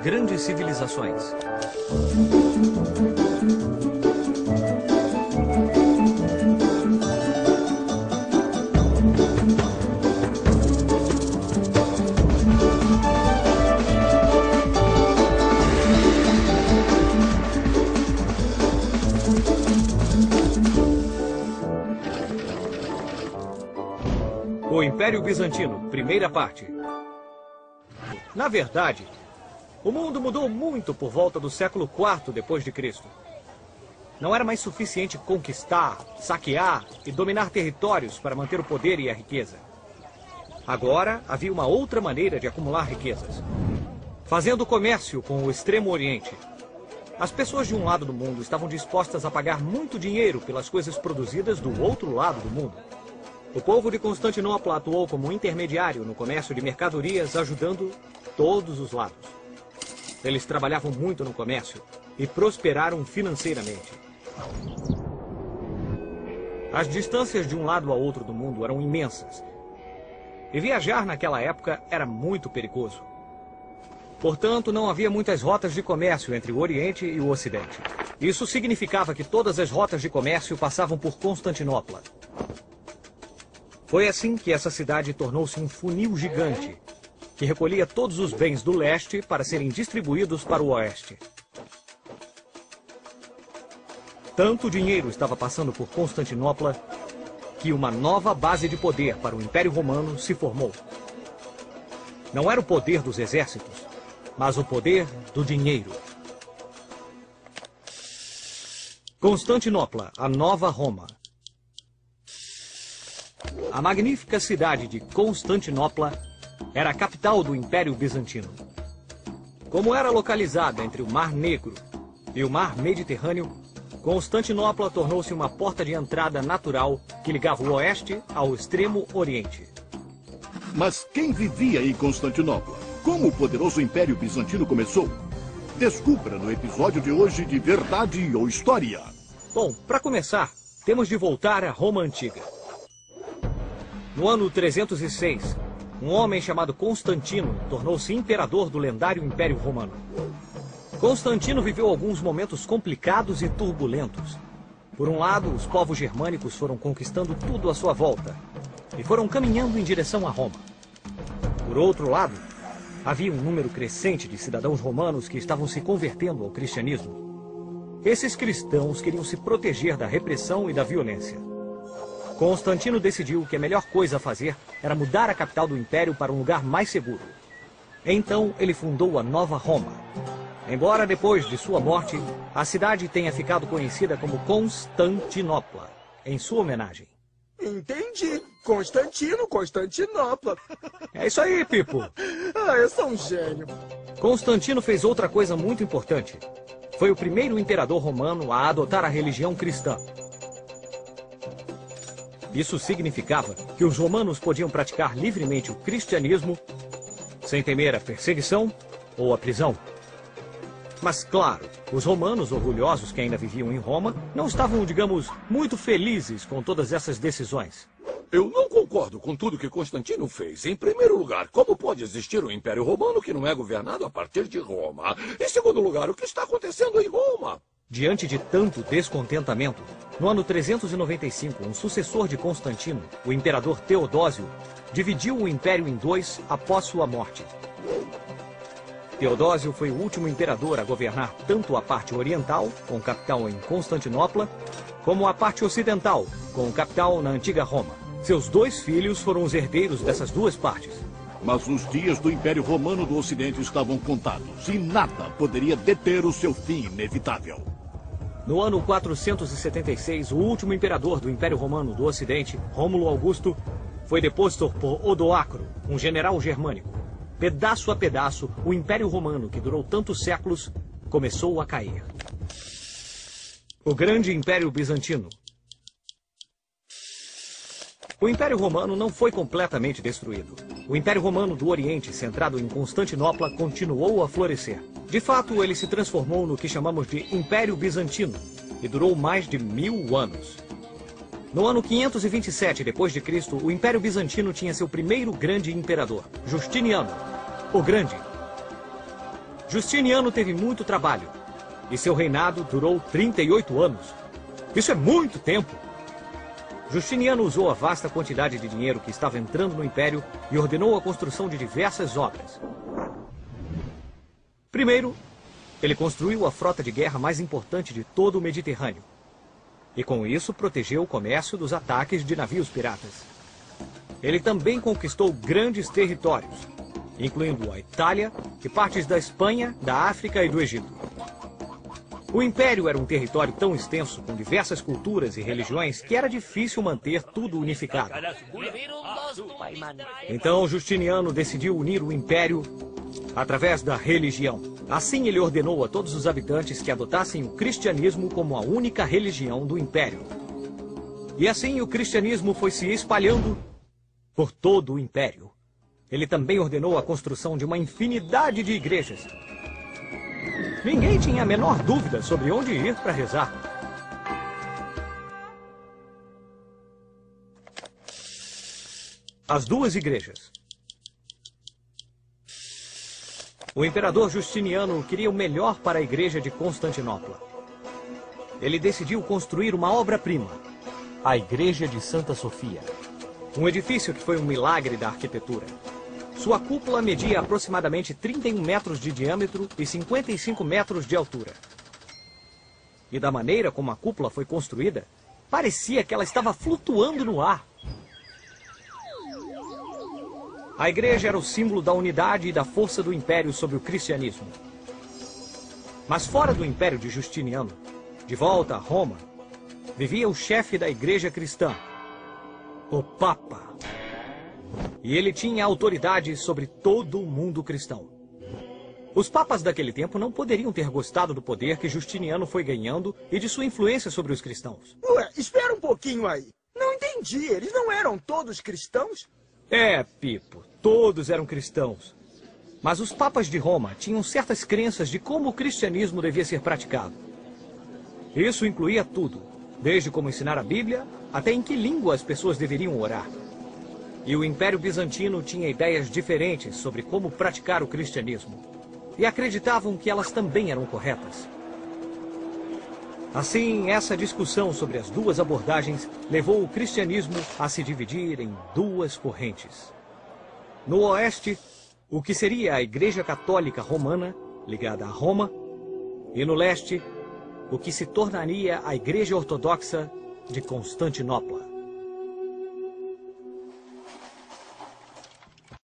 Grandes civilizações. O Império Bizantino, primeira parte. Na verdade, o mundo mudou muito por volta do século IV depois de Cristo. Não era mais suficiente conquistar, saquear e dominar territórios para manter o poder e a riqueza. Agora havia uma outra maneira de acumular riquezas. Fazendo comércio com o Extremo Oriente. As pessoas de um lado do mundo estavam dispostas a pagar muito dinheiro pelas coisas produzidas do outro lado do mundo. O povo de Constantinopla atuou como intermediário no comércio de mercadorias, ajudando todos os lados. Eles trabalhavam muito no comércio e prosperaram financeiramente. As distâncias de um lado ao outro do mundo eram imensas. E viajar naquela época era muito perigoso. Portanto, não havia muitas rotas de comércio entre o Oriente e o Ocidente. Isso significava que todas as rotas de comércio passavam por Constantinopla. Foi assim que essa cidade tornou-se um funil gigante, que recolhia todos os bens do leste para serem distribuídos para o oeste. Tanto dinheiro estava passando por Constantinopla que uma nova base de poder para o Império Romano se formou. Não era o poder dos exércitos, mas o poder do dinheiro. Constantinopla, a nova Roma. A magnífica cidade de Constantinopla era a capital do Império Bizantino. Como era localizada entre o Mar Negro e o Mar Mediterrâneo, Constantinopla tornou-se uma porta de entrada natural que ligava o Oeste ao Extremo Oriente. Mas quem vivia em Constantinopla? Como o poderoso Império Bizantino começou? Descubra no episódio de hoje de Verdade ou História. Bom, para começar, temos de voltar à Roma Antiga. No ano 306, um homem chamado Constantino tornou-se imperador do lendário Império Romano. Constantino viveu alguns momentos complicados e turbulentos. Por um lado, os povos germânicos foram conquistando tudo à sua volta e foram caminhando em direção a Roma. Por outro lado, havia um número crescente de cidadãos romanos que estavam se convertendo ao cristianismo. Esses cristãos queriam se proteger da repressão e da violência. Constantino decidiu que a melhor coisa a fazer era mudar a capital do Império para um lugar mais seguro. Então, ele fundou a Nova Roma. Embora depois de sua morte, a cidade tenha ficado conhecida como Constantinopla, em sua homenagem. Entendi. Constantino, Constantinopla. É isso aí, Pipo. Eu sou um gênio. Constantino fez outra coisa muito importante. Foi o primeiro imperador romano a adotar a religião cristã. Isso significava que os romanos podiam praticar livremente o cristianismo sem temer a perseguição ou a prisão. Mas, claro, os romanos orgulhosos que ainda viviam em Roma não estavam, digamos, muito felizes com todas essas decisões. Eu não concordo com tudo que Constantino fez. Em primeiro lugar, como pode existir um Império Romano que não é governado a partir de Roma? Em segundo lugar, o que está acontecendo em Roma? Diante de tanto descontentamento, no ano 395, um sucessor de Constantino, o imperador Teodósio, dividiu o império em dois após sua morte. Teodósio foi o último imperador a governar tanto a parte oriental, com capital em Constantinopla, como a parte ocidental, com capital na antiga Roma. Seus dois filhos foram os herdeiros dessas duas partes. Mas os dias do Império Romano do Ocidente estavam contados e nada poderia deter o seu fim inevitável. No ano 476, o último imperador do Império Romano do Ocidente, Rômulo Augusto, foi deposto por Odoacro, um general germânico. Pedaço a pedaço, o Império Romano, que durou tantos séculos, começou a cair. O grande Império Bizantino. O Império Romano não foi completamente destruído. O Império Romano do Oriente, centrado em Constantinopla, continuou a florescer. De fato, ele se transformou no que chamamos de Império Bizantino e durou mais de 1000 anos. No ano 527 d.C., o Império Bizantino tinha seu primeiro grande imperador, Justiniano, o Grande. Justiniano teve muito trabalho, e seu reinado durou 38 anos. Isso é muito tempo! Justiniano usou a vasta quantidade de dinheiro que estava entrando no Império e ordenou a construção de diversas obras. Primeiro, ele construiu a frota de guerra mais importante de todo o Mediterrâneo. E com isso protegeu o comércio dos ataques de navios piratas. Ele também conquistou grandes territórios, incluindo a Itália e partes da Espanha, da África e do Egito. O Império era um território tão extenso, com diversas culturas e religiões, que era difícil manter tudo unificado. Então Justiniano decidiu unir o Império através da religião. Assim ele ordenou a todos os habitantes que adotassem o cristianismo como a única religião do Império. E assim o cristianismo foi se espalhando por todo o Império. Ele também ordenou a construção de uma infinidade de igrejas. Ninguém tinha a menor dúvida sobre onde ir para rezar. As duas igrejas. O imperador Justiniano queria o melhor para a igreja de Constantinopla. Ele decidiu construir uma obra-prima, a Igreja de Santa Sofia. Um edifício que foi um milagre da arquitetura. Sua cúpula media aproximadamente 31 metros de diâmetro e 55 metros de altura. E da maneira como a cúpula foi construída, parecia que ela estava flutuando no ar. A igreja era o símbolo da unidade e da força do Império sobre o cristianismo. Mas fora do Império de Justiniano, de volta a Roma, vivia o chefe da igreja cristã, o Papa. E ele tinha autoridade sobre todo o mundo cristão. Os papas daquele tempo não poderiam ter gostado do poder que Justiniano foi ganhando e de sua influência sobre os cristãos. Ué, espera um pouquinho aí. Não entendi. Eles não eram todos cristãos? É, Pipo, todos eram cristãos. Mas os papas de Roma tinham certas crenças de como o cristianismo devia ser praticado. Isso incluía tudo, desde como ensinar a Bíblia até em que língua as pessoas deveriam orar. E o Império Bizantino tinha ideias diferentes sobre como praticar o cristianismo. E acreditavam que elas também eram corretas. Assim, essa discussão sobre as duas abordagens levou o cristianismo a se dividir em duas correntes. No oeste, o que seria a Igreja Católica Romana, ligada a Roma, e no leste, o que se tornaria a Igreja Ortodoxa de Constantinopla.